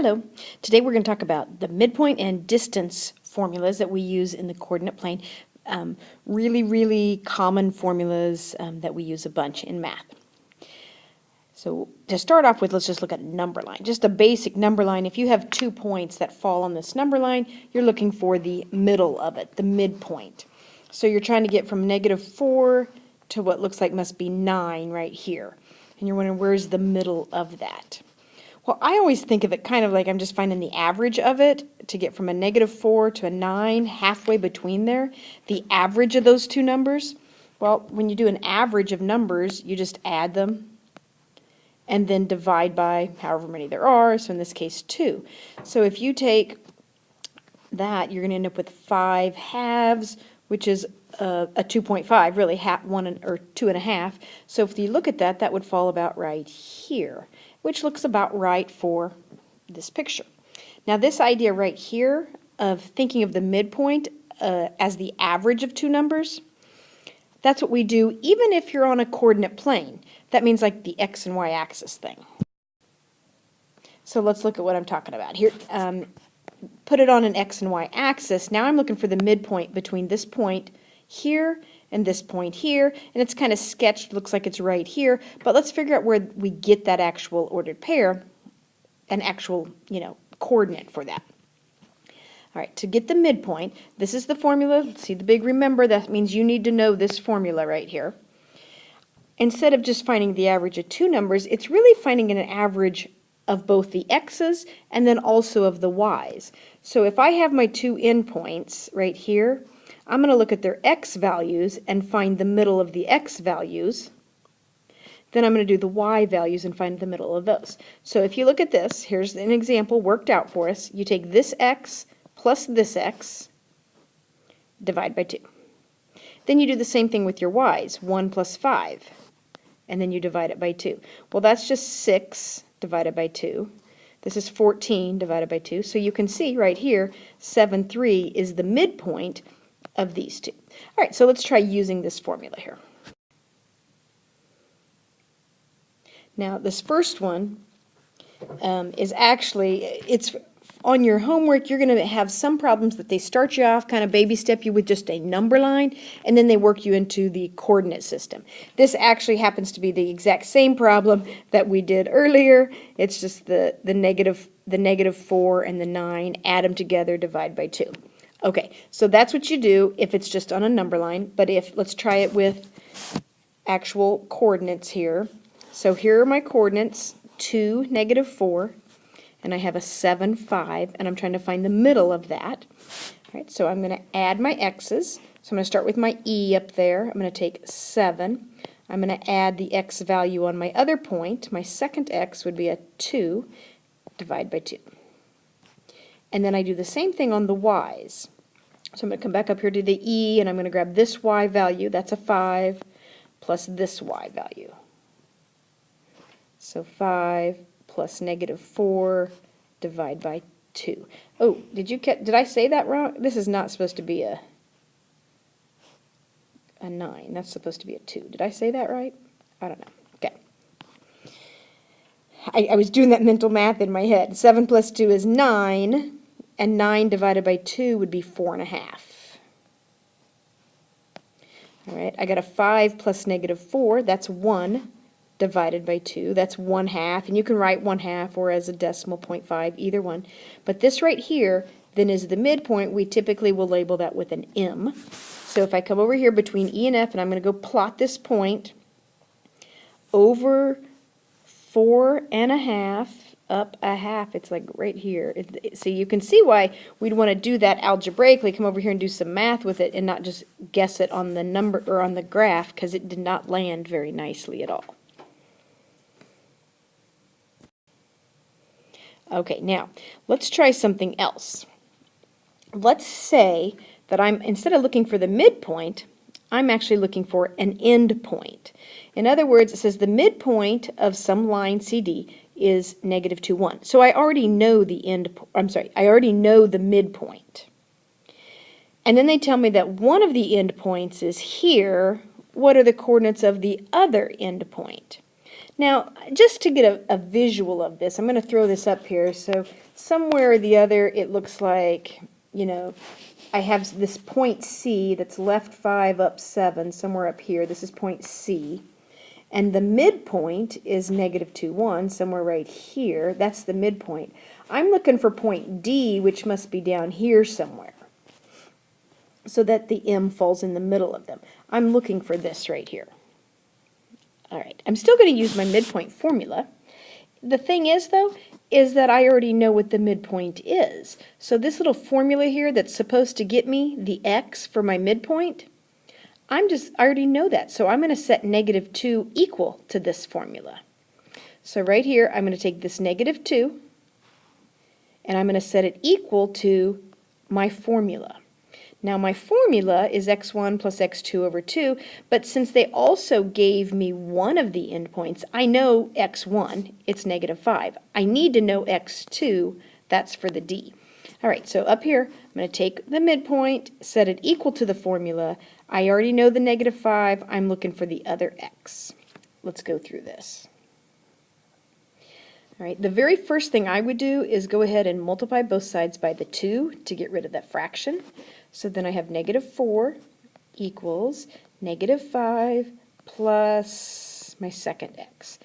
Hello. Today we're going to talk about the midpoint and distance formulas that we use in the coordinate plane. Really common formulas that we use a bunch in math. So to start off with, let's just look at number line. Just a basic number line. If you have 2 points that fall on this number line, you're looking for the middle of it, the midpoint. So you're trying to get from -4 to what looks like must be 9 right here. And you're wondering, where's the middle of that? Well, I always think of it kind of like I'm just finding the average of it to get from a -4 to a 9, halfway between there, the average of those two numbers. Well, when you do an average of numbers, you just add them and then divide by however many there are, so in this case 2. So if you take that, you're going to end up with 5 halves, which is a 2.5, really, or 2.5. So if you look at that, that would fall about right here, which looks about right for this picture. Now this idea right here of thinking of the midpoint as the average of two numbers, that's what we do even if you're on a coordinate plane. That means like the x and y axis thing. So let's look at what I'm talking about here. Put it on an x and y axis. Now I'm looking for the midpoint between this point here and this point here, and it's kind of sketched, looks like it's right here, but let's figure out where we get that actual ordered pair, an actual, coordinate for that. All right, to get the midpoint, this is the formula. See the big remember, that means you need to know this formula right here. Instead of just finding the average of two numbers, it's really finding an average of both the x's and then also of the y's. So if I have my two endpoints right here, I'm going to look at their x values and find the middle of the x values. Then I'm going to do the y values and find the middle of those. So if you look at this, here's an example worked out for us. You take this x plus this x, divide by 2. Then you do the same thing with your y's, 1 plus 5, and then you divide it by 2. Well, that's just 6 divided by 2. This is 14 divided by 2. So you can see right here, 7, 3 is the midpoint of these two. All right, so let's try using this formula here. Now, this first one is actually, it's on your homework. You're going to have some problems that they start you off, kind of baby step you with just a number line, and then they work you into the coordinate system. This actually happens to be the exact same problem that we did earlier. It's just the -4 and the 9, add them together, divide by 2. Okay, so that's what you do if it's just on a number line, but let's try it with actual coordinates here. So here are my coordinates, 2, -4, and I have a 7, 5, and I'm trying to find the middle of that. All right, so I'm going to add my x's. So I'm going to start with my e up there. I'm going to take 7. I'm going to add the x value on my other point. My second x would be a 2, divide by 2. And then I do the same thing on the y's. So I'm going to come back up here to the e, and I'm going to grab this y value, that's a 5, plus this y value. So 5 plus -4, divide by 2. Oh, did I say that wrong? This is not supposed to be a 9. That's supposed to be a 2. Did I say that right? I don't know. Okay. I was doing that mental math in my head. 7 plus 2 is 9. And 9 divided by 2 would be 4.5. All right, I got a 5 plus -4, that's 1 divided by 2, that's 1/2, and you can write 1/2 or as a decimal 0.5, either one. But this right here then is the midpoint. We typically will label that with an M. So if I come over here between E and F, and I'm going to go plot this point over 4.5, up a half, it's like right here. So you can see why we'd want to do that algebraically, come over here and do some math with it and not just guess it on the number or on the graph, because it did not land very nicely at all. Okay, now let's try something else. Let's say that instead of looking for the midpoint, I'm actually looking for an end point. In other words, it says the midpoint of some line CD is -2, 1. So I already know I already know the midpoint. And then they tell me that one of the endpoints is here. What are the coordinates of the other endpoint? Now, just to get a visual of this, I'm going to throw this up here. So somewhere or the other, it looks like, you know, I have this point C that's left 5, up 7, somewhere up here. This is point C. And the midpoint is negative 2, 1, somewhere right here. That's the midpoint. I'm looking for point D, which must be down here somewhere, so that the M falls in the middle of them. I'm looking for this right here. All right, I'm still going to use my midpoint formula. The thing is, though, is that I already know what the midpoint is. So this little formula here that's supposed to get me the x for my midpoint, I already know that. So I'm going to set negative 2 equal to this formula. So right here, I'm going to take this negative 2, and I'm going to set it equal to my formula. Now my formula is x1 plus x2 over 2, but since they also gave me one of the endpoints, I know x1, it's negative 5. I need to know x2, that's for the d. All right, so up here, I'm going to take the midpoint, set it equal to the formula. I already know the negative 5. I'm looking for the other x. Let's go through this. All right, the very first thing I would do is go ahead and multiply both sides by the 2 to get rid of that fraction. So then I have negative 4 equals negative 5 plus my second x.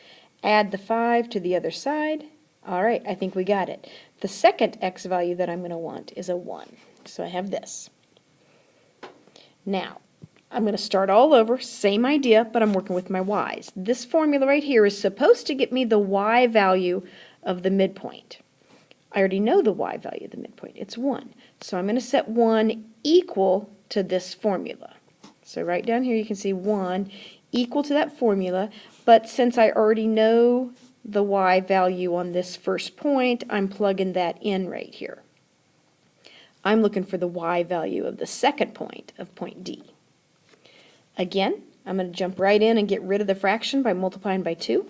Add the 5 to the other side. All right, I think we got it. The second x value that I'm going to want is a 1. So I have this. Now, I'm going to start all over, same idea, but I'm working with my y's. This formula right here is supposed to get me the y value of the midpoint. I already know the y value of the midpoint. It's 1. So I'm going to set 1 equal to this formula. So right down here you can see 1 equal to that formula, but since I already know the y value on this first point, I'm plugging that in right here. I'm looking for the y value of the second point of point D. Again, I'm going to jump right in and get rid of the fraction by multiplying by 2.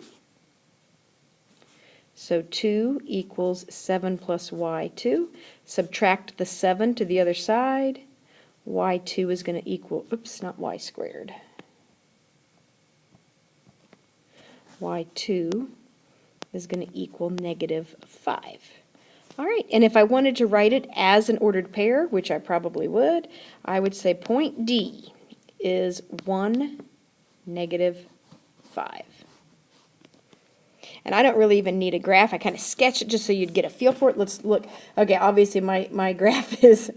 So 2 equals 7 plus y2. Subtract the 7 to the other side. y2 is going to equal, oops, not y squared. y2 is going to equal negative 5. All right, and if I wanted to write it as an ordered pair, which I probably would, I would say point D is 1, negative 5. And I don't really even need a graph. I kind of sketch it just so you'd get a feel for it. Let's look. Okay, obviously my graph is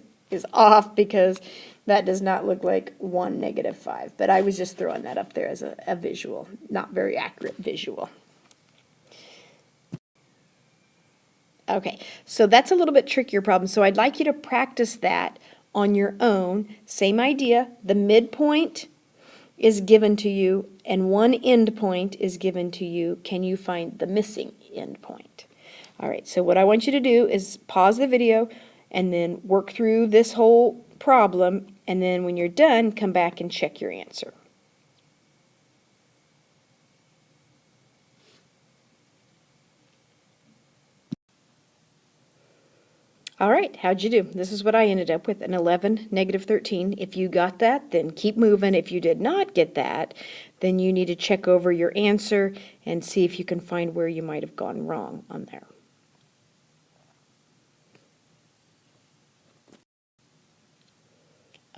off because that does not look like 1, negative 5. But I was just throwing that up there as a visual, not very accurate visual. Okay, so that's a little bit trickier problem. So I'd like you to practice that on your own. Same idea. The midpoint is given to you and one end point is given to you. Can you find the missing end point? All right, so what I want you to do is pause the video and then work through this whole problem, and then when you're done, come back and check your answer. All right, how'd you do? This is what I ended up with, an 11, negative 13. If you got that, then keep moving. If you did not get that, then you need to check over your answer and see if you can find where you might have gone wrong on there.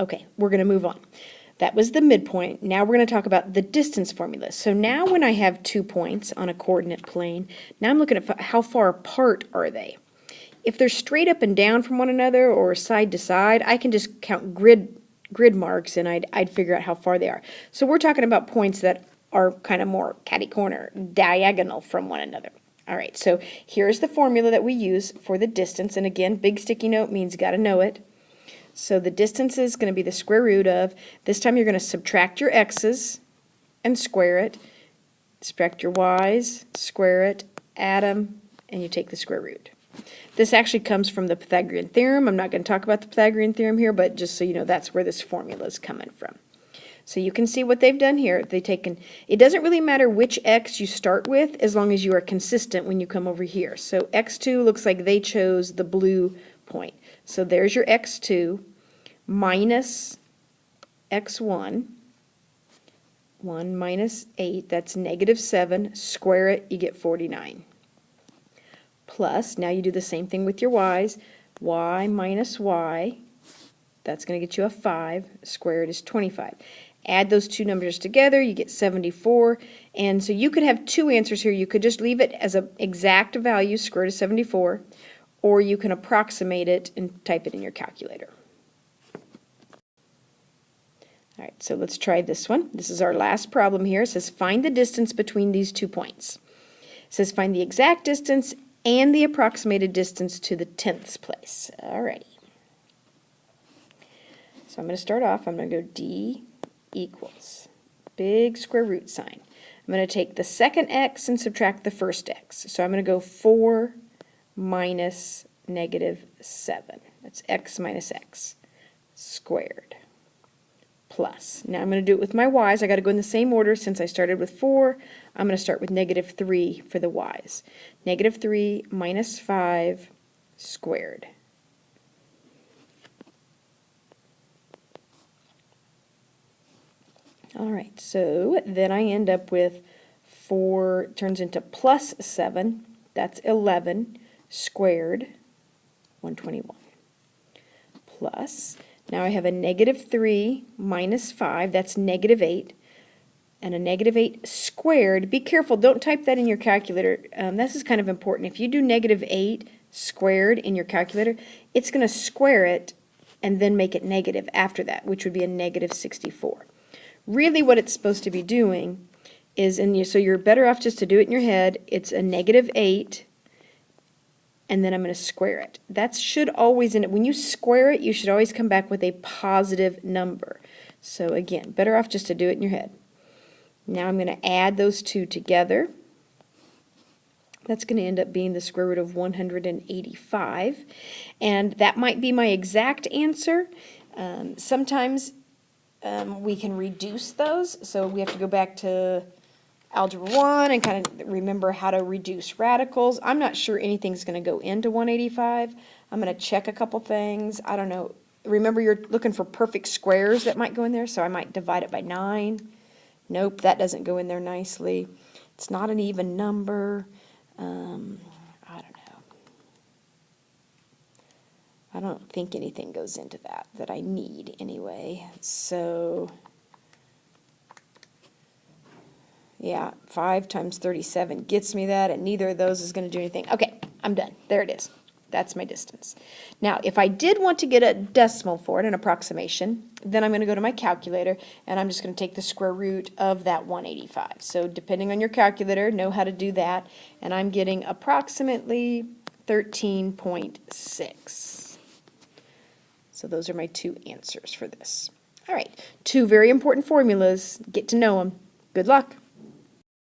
Okay, we're going to move on. That was the midpoint. Now we're going to talk about the distance formula. So now when I have 2 points on a coordinate plane, now I'm looking at how far apart are they. If they're straight up and down from one another or side to side, I can just count grid marks and I'd figure out how far they are. So we're talking about points that are kind of more catty-corner, diagonal from one another. All right, so here's the formula that we use for the distance. And again, big sticky note means got to know it. So the distance is going to be the square root of, this time you're going to subtract your x's and square it, subtract your y's, square it, add them, and you take the square root. This actually comes from the Pythagorean theorem. I'm not going to talk about the Pythagorean theorem here, but just so you know, that's where this formula is coming from. So you can see what they've done here. They've taken, it doesn't really matter which x you start with as long as you are consistent when you come over here. So x2 looks like they chose the blue point. So there's your x2 minus x1 1 minus 8, that's -7. Square it, you get 49. Plus, now you do the same thing with your y's. Y minus y, that's going to get you a 5. Square it is 25. Add those two numbers together, you get 74. And so you could have two answers here. You could just leave it as an exact value, square root of 74, or you can approximate it and type it in your calculator. All right, so let's try this one. This is our last problem here. It says find the distance between these 2 points. It says find the exact distance and the approximated distance to the 10th place. Alrighty. So I'm going to start off. I'm going to go D equals big square root sign. I'm going to take the second x and subtract the first x. So I'm going to go 4 minus -7. That's x minus x squared. Plus. Now I'm going to do it with my y's. I got to go in the same order since I started with 4. I'm going to start with -3 for the y's. -3 minus 5 squared. All right, so then I end up with 4 turns into plus 7. That's 11 squared, 121. Plus, now I have a -3 minus 5, that's -8, and a -8 squared. Be careful, don't type that in your calculator. This is kind of important. If you do -8 squared in your calculator, it's going to square it and then make it negative after that, which would be a -64. Really what it's supposed to be doing is, so you're better off just to do it in your head, it's a -8, and then I'm going to square it. That should always, when you square it, you should always come back with a positive number. So again, better off just to do it in your head. Now I'm going to add those two together. That's going to end up being the square root of 185. And that might be my exact answer. Sometimes we can reduce those. So we have to go back to Algebra 1 and kind of remember how to reduce radicals. I'm not sure anything's going to go into 185. I'm going to check a couple things. I don't know. Remember, you're looking for perfect squares that might go in there, so I might divide it by 9. Nope, that doesn't go in there nicely. It's not an even number. I don't know. I don't think anything goes into that I need anyway. So, yeah, 5 times 37 gets me that, and neither of those is going to do anything. Okay, I'm done. There it is. That's my distance. Now, if I did want to get a decimal for it, an approximation, then I'm going to go to my calculator, and I'm just going to take the square root of that 185. So depending on your calculator, know how to do that, and I'm getting approximately 13.6. So those are my two answers for this. All right, two very important formulas. Get to know them. Good luck.